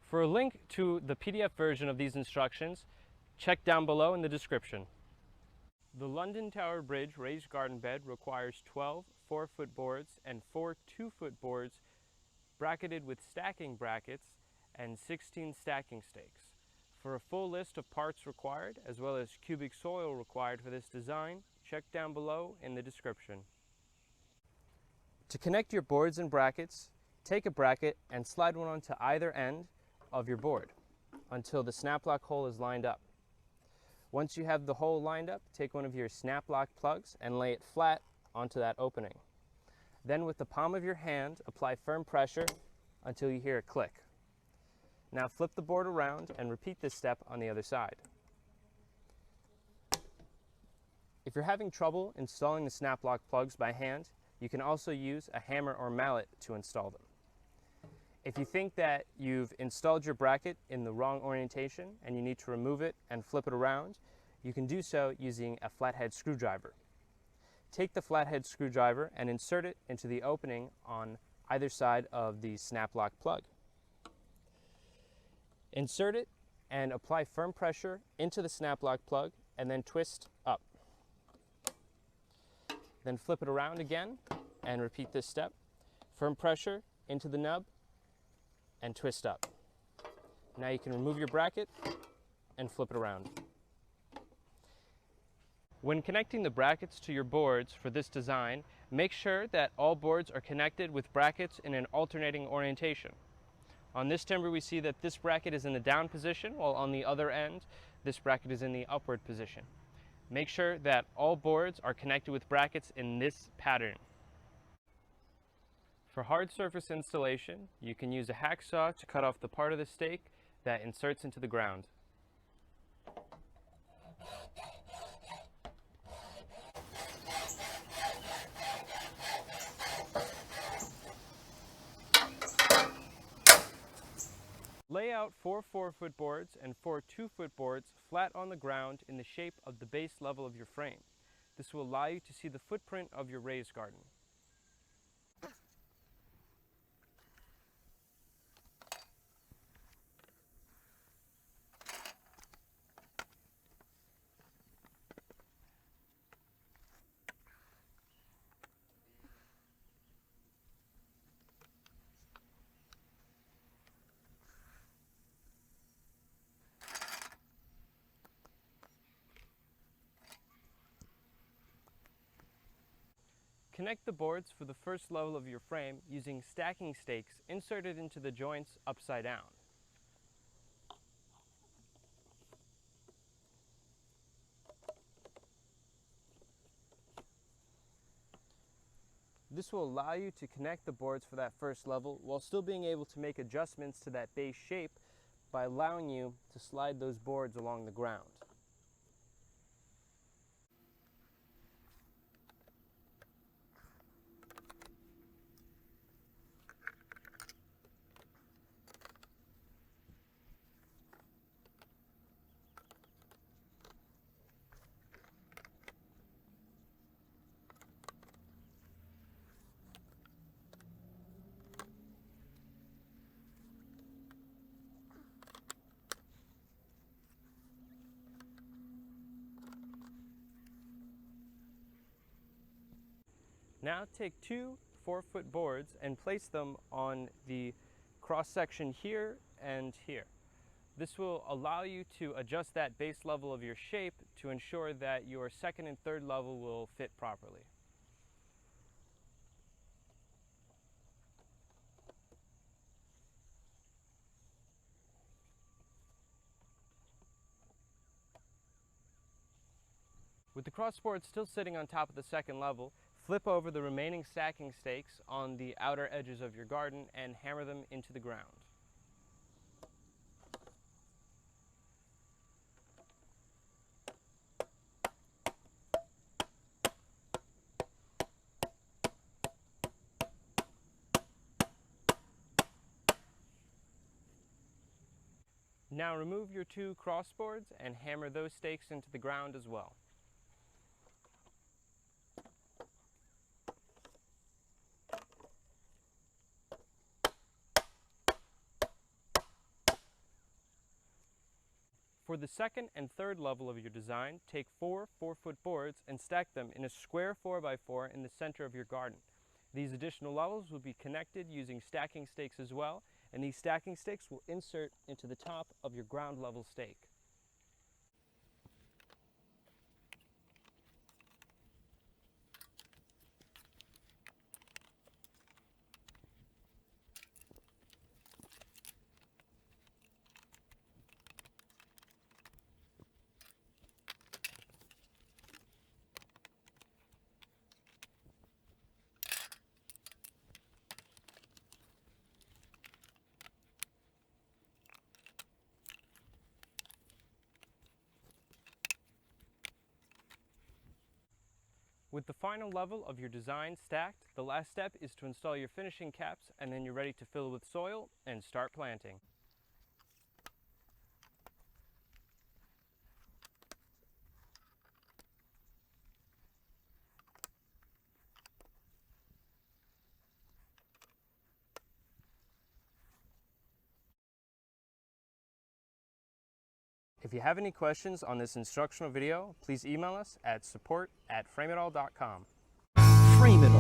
For a link to the PDF version of these instructions, check down below in the description. The London Tower Bridge raised garden bed requires 12 4-foot boards and 4 2-foot boards bracketed with stacking brackets and 16 stacking stakes. For a full list of parts required, as well as cubic soil required for this design, check down below in the description. To connect your boards and brackets, take a bracket and slide one onto either end of your board until the snap lock hole is lined up. Once you have the hole lined up, take one of your snap lock plugs and lay it flat onto that opening. Then with the palm of your hand, apply firm pressure until you hear a click. Now flip the board around and repeat this step on the other side. If you're having trouble installing the snap lock plugs by hand, you can also use a hammer or mallet to install them. If you think that you've installed your bracket in the wrong orientation and you need to remove it and flip it around, you can do so using a flathead screwdriver. Take the flathead screwdriver and insert it into the opening on either side of the snap lock plug. Insert it and apply firm pressure into the snap lock plug and then twist up. Then flip it around again and repeat this step. Firm pressure into the nub and twist up. Now you can remove your bracket and flip it around. When connecting the brackets to your boards for this design, make sure that all boards are connected with brackets in an alternating orientation. On this timber we see that this bracket is in the down position, while on the other end this bracket is in the upward position. Make sure that all boards are connected with brackets in this pattern. For hard surface installation, you can use a hacksaw to cut off the part of the stake that inserts into the ground. Lay out 4 4-foot boards and 4 2-foot boards flat on the ground in the shape of the base level of your frame. This will allow you to see the footprint of your raised garden. Connect the boards for the first level of your frame using stacking stakes inserted into the joints upside down. This will allow you to connect the boards for that first level while still being able to make adjustments to that base shape by allowing you to slide those boards along the ground. Now take 2 4-foot boards and place them on the cross section here and here. This will allow you to adjust that base level of your shape to ensure that your second and third level will fit properly. With the crossboard still sitting on top of the second level, flip over the remaining stacking stakes on the outer edges of your garden and hammer them into the ground. Now remove your 2 crossboards and hammer those stakes into the ground as well. For the second and third level of your design, take 4 4-foot boards and stack them in a square 4x4 in the center of your garden. These additional levels will be connected using stacking stakes as well, and these stacking stakes will insert into the top of your ground level stake. With the final level of your design stacked, the last step is to install your finishing caps, and then you're ready to fill with soil and start planting. If you have any questions on this instructional video, please email us at support@frameitall.com. Frame it all.